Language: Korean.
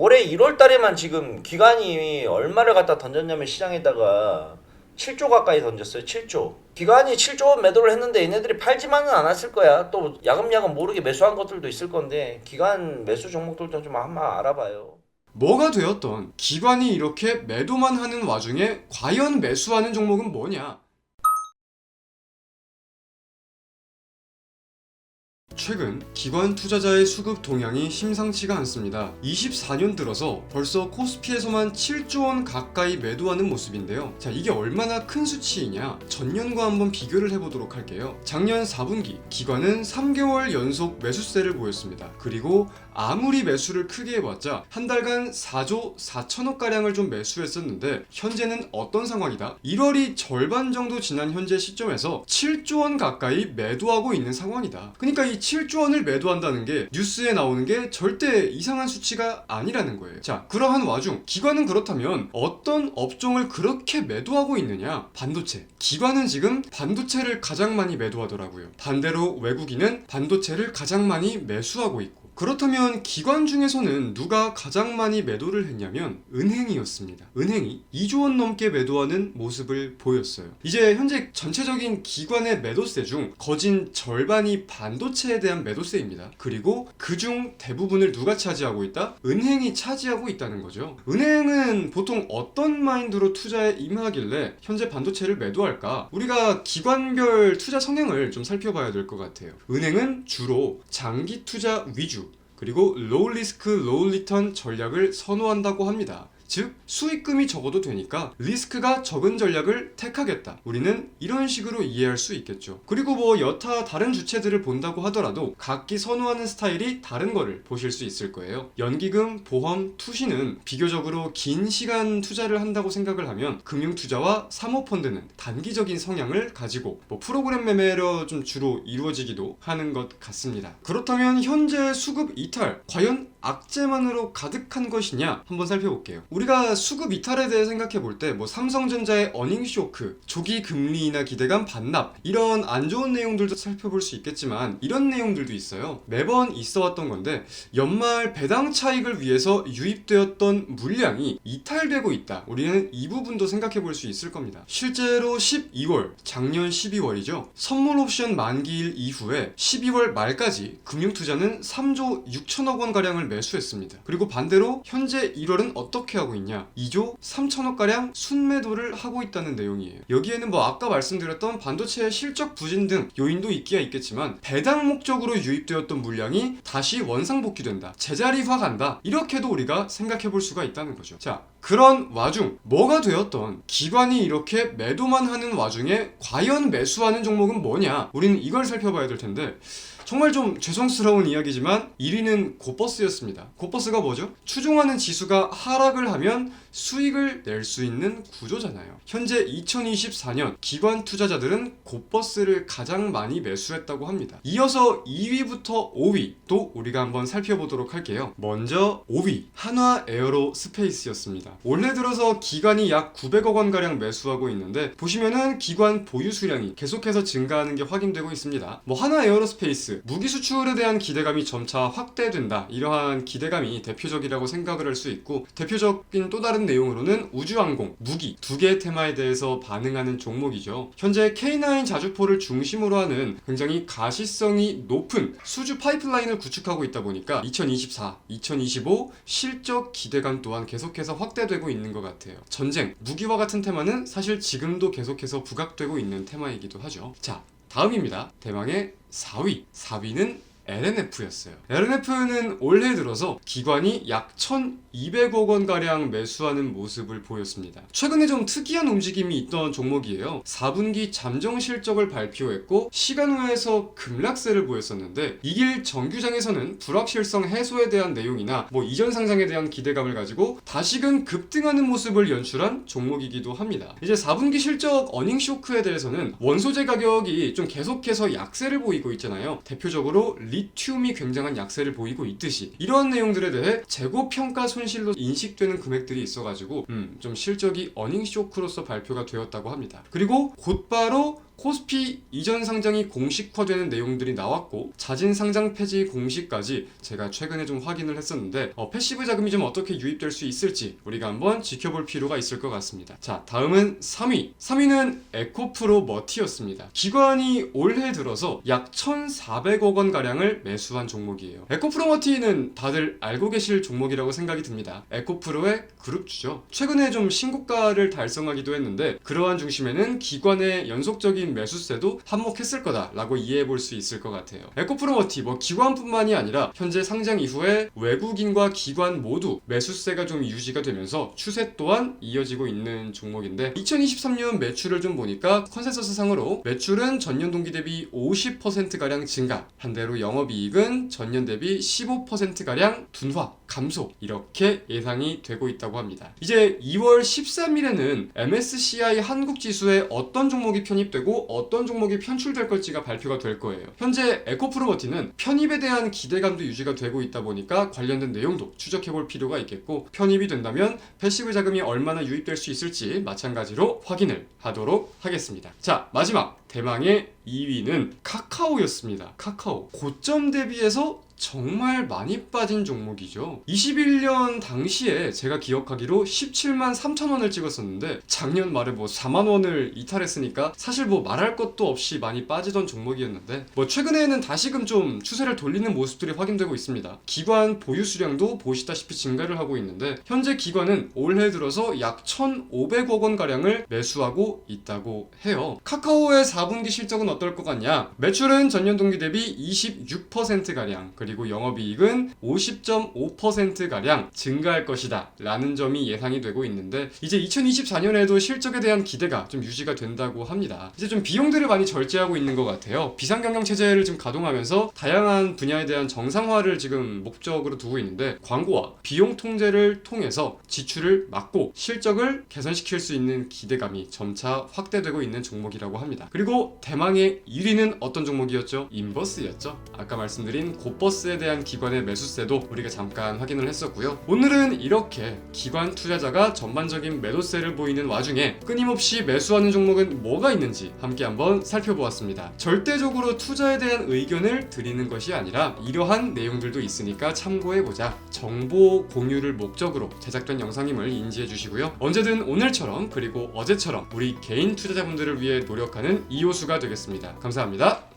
올해 1월 달에만 지금 기관이 얼마를 갖다 던졌냐면 시장에다가 7조 가까이 던졌어요. 7조. 기관이 7조 원 매도를 했는데 얘네들이 팔지만은 않았을 거야. 또 야금야금 모르게 매수한 것들도 있을 건데 기관 매수 종목들도 좀 한번 알아봐요. 뭐가 되었던 기관이 이렇게 매도만 하는 와중에 과연 매수하는 종목은 뭐냐? 최근 기관 투자자의 수급 동향이 심상치가 않습니다. 24년 들어서 벌써 코스피에서만 7조 원 가까이 매도하는 모습인데요. 자, 이게 얼마나 큰 수치이냐? 전년과 한번 비교를 해보도록 할게요. 작년 4분기 기관은 3개월 연속 매수세를 보였습니다. 그리고 아무리 매수를 크게 해봤자 한 달간 4조 4천억 가량을 좀 매수했었는데 현재는 어떤 상황이다? 1월이 절반 정도 지난 현재 시점에서 7조 원 가까이 매도하고 있는 상황이다. 그러니까 이 7조 원을 매도한다는 게 뉴스에 나오는 게 절대 이상한 수치가 아니라는 거예요. 자, 그러한 와중 기관은 그렇다면 어떤 업종을 그렇게 매도하고 있느냐? 반도체. 기관은 지금 반도체를 가장 많이 매도하더라고요. 반대로 외국인은 반도체를 가장 많이 매수하고 있고, 그렇다면 기관 중에서는 누가 가장 많이 매도를 했냐면 은행이었습니다. 은행이 2조 원 넘게 매도하는 모습을 보였어요. 이제 현재 전체적인 기관의 매도세 중 거진 절반이 반도체에 대한 매도세입니다. 그리고 그중 대부분을 누가 차지하고 있다? 은행이 차지하고 있다는 거죠. 은행은 보통 어떤 마인드로 투자에 임하길래 현재 반도체를 매도할까? 우리가 기관별 투자 성향을 좀 살펴봐야 될 것 같아요. 은행은 주로 장기 투자 위주, 그리고 로우 리스크 로우 리턴 전략을 선호한다고 합니다. 즉 수익금이 적어도 되니까 리스크가 적은 전략을 택하겠다. 우리는 이런 식으로 이해할 수 있겠죠. 그리고 뭐 여타 다른 주체들을 본다고 하더라도 각기 선호하는 스타일이 다른 거를 보실 수 있을 거예요. 연기금, 보험, 투시는 비교적으로 긴 시간 투자를 한다고 생각을 하면 금융투자와 사모펀드는 단기적인 성향을 가지고 뭐 프로그램 매매로 좀 주로 이루어지기도 하는 것 같습니다. 그렇다면 현재 수급 이탈 과연 악재만으로 가득한 것이냐 한번 살펴볼게요. 우리가 수급 이탈에 대해 생각해 볼 때 뭐 삼성전자의 어닝 쇼크, 조기 금리 인하 기대감 반납 이런 안 좋은 내용들도 살펴볼 수 있겠지만 이런 내용들도 있어요. 매번 있어 왔던 건데 연말 배당 차익을 위해서 유입되었던 물량이 이탈되고 있다. 우리는 이 부분도 생각해 볼 수 있을 겁니다. 실제로 12월, 작년 12월이죠. 선물 옵션 만기일 이후에 12월 말까지 금융투자는 3조 6천억 원 가량을 매수했습니다. 그리고 반대로 현재 1월은 어떻게 하고 있냐? 2조 3천억 가량 순매도를 하고 있다는 내용이에요. 여기에는 뭐 아까 말씀드렸던 반도체의 실적 부진 등 요인도 있기야 있겠지만 배당 목적으로 유입되었던 물량이 다시 원상복귀된다. 제자리화 간다. 이렇게도 우리가 생각해 볼 수가 있다는 거죠. 자, 그런 와중 뭐가 되었던 기관이 이렇게 매도만 하는 와중에 과연 매수하는 종목은 뭐냐? 우리는 이걸 살펴봐야 될 텐데 정말 좀 죄송스러운 이야기지만 1위는 고버스였습니다. 고버스가 뭐죠? 추종하는 지수가 하락을 하면 수익을 낼 수 있는 구조잖아요. 현재 2024년 기관 투자자들은 고버스를 가장 많이 매수했다고 합니다. 이어서 2위부터 5위 또 우리가 한번 살펴보도록 할게요. 먼저 5위 한화 에어로 스페이스였습니다. 올해 들어서 기관이 약 900억 원가량 매수하고 있는데 보시면은 기관 보유 수량이 계속해서 증가하는 게 확인되고 있습니다. 뭐 한화 에어로스페이스 무기 수출에 대한 기대감이 점차 확대된다. 이러한 기대감이 대표적이라고 생각을 할 수 있고 대표적인 또 다른 내용으로는 우주항공, 무기 두 개의 테마에 대해서 반응하는 종목이죠. 현재 K9 자주포를 중심으로 하는 굉장히 가시성이 높은 수주 파이프라인을 구축하고 있다 보니까 2024, 2025 실적 기대감 또한 계속해서 확대되고 있는 것 같아요. 전쟁, 무기와 같은 테마는 사실 지금도 계속해서 부각되고 있는 테마이기도 하죠. 자, 다음입니다. 대망의 4위. 4위는 LNF였어요. LNF는 올해 들어서 기관이 약 1,200억 원가량 매수하는 모습을 보였습니다. 최근에 좀 특이한 움직임이 있던 종목이에요. 4분기 잠정 실적을 발표했고 시간 후에서 급락세를 보였었는데 이길 정규장에서는 불확실성 해소에 대한 내용이나 뭐 이전 상장에 대한 기대감을 가지고 다시금 급등하는 모습을 연출한 종목이기도 합니다. 이제 4분기 실적 어닝 쇼크에 대해서는 원소재 가격이 좀 계속해서 약세를 보이고 있잖아요. 대표적으로 리튬이 굉장한 약세를 보이고 있듯이 이러한 내용들에 대해 재고 평가 손실로 인식되는 금액들이 있어가지고 좀 실적이 어닝 쇼크로서 발표가 되었다고 합니다. 그리고 곧바로 코스피 이전 상장이 공식화되는 내용들이 나왔고 자진 상장 폐지 공시까지 제가 최근에 좀 확인을 했었는데 패시브 자금이 좀 어떻게 유입될 수 있을지 우리가 한번 지켜볼 필요가 있을 것 같습니다. 자, 다음은 3위는 에코프로 머티였습니다. 기관이 올해 들어서 약 1,400억 원 가량을 매수한 종목이에요. 에코프로 머티는 다들 알고 계실 종목이라고 생각이 듭니다. 에코프로의 그룹주죠. 최근에 좀 신고가를 달성하기도 했는데 그러한 중심에는 기관의 연속적인 매수세도 한몫했을 거다라고 이해해 볼 수 있을 것 같아요. 에코프로 머티 기관뿐만이 아니라 현재 상장 이후에 외국인과 기관 모두 매수세가 좀 유지가 되면서 추세 또한 이어지고 있는 종목인데 2023년 매출을 좀 보니까 컨센서스 상으로 매출은 전년 동기 대비 50%가량 증가, 반대로 영업이익은 전년 대비 15%가량 둔화, 감소 이렇게 예상이 되고 있다고 합니다. 이제 2월 13일에는 MSCI 한국 지수에 어떤 종목이 편입되고 어떤 종목이 편출될 것지가 발표가 될 거예요. 현재 에코프로머티는 편입에 대한 기대감도 유지가 되고 있다 보니까 관련된 내용도 추적해 볼 필요가 있겠고 편입이 된다면 패시브 자금이 얼마나 유입될 수 있을지 마찬가지로 확인을 하도록 하겠습니다. 자, 마지막 대망의 2위는 카카오였습니다. 카카오 고점 대비해서 정말 많이 빠진 종목이죠. 21년 당시에 제가 기억하기로 17만 3천 원을 찍었었는데 작년 말에 4만 원을 이탈했으니까 사실 말할 것도 없이 많이 빠지던 종목이었는데 최근에는 다시금 좀 추세를 돌리는 모습들이 확인되고 있습니다. 기관 보유 수량도 보시다시피 증가를 하고 있는데 현재 기관은 올해 들어서 약 1,500억 원 가량을 매수하고 있다고 해요. 카카오의 4분기 실적은 어떨 것 같냐? 매출은 전년 동기 대비 26% 가량 그리고 영업이익은 50.5%가량 증가할 것이다 라는 점이 예상이 되고 있는데 이제 2024년에도 실적에 대한 기대가 좀 유지가 된다고 합니다. 이제 좀 비용들을 많이 절제하고 있는 것 같아요. 비상경영체제를 좀 가동하면서 다양한 분야에 대한 정상화를 지금 목적으로 두고 있는데 광고와 비용 통제를 통해서 지출을 막고 실적을 개선시킬 수 있는 기대감이 점차 확대되고 있는 종목이라고 합니다. 그리고 대망의 1위는 어떤 종목이었죠? 인버스였죠. 아까 말씀드린 고버스에 대한 기관의 매수세도 우리가 잠깐 확인을 했었고요. 오늘은 이렇게 기관 투자자가 전반적인 매도세를 보이는 와중에 끊임없이 매수하는 종목은 뭐가 있는지 함께 한번 살펴보았습니다. 절대적으로 투자에 대한 의견을 드리는 것이 아니라 이러한 내용들도 있으니까 참고해보자, 정보 공유를 목적으로 제작된 영상임을 인지해 주시고요. 언제든 오늘처럼 그리고 어제처럼 우리 개인 투자자분들을 위해 노력하는 이호수가 되겠습니다. 감사합니다.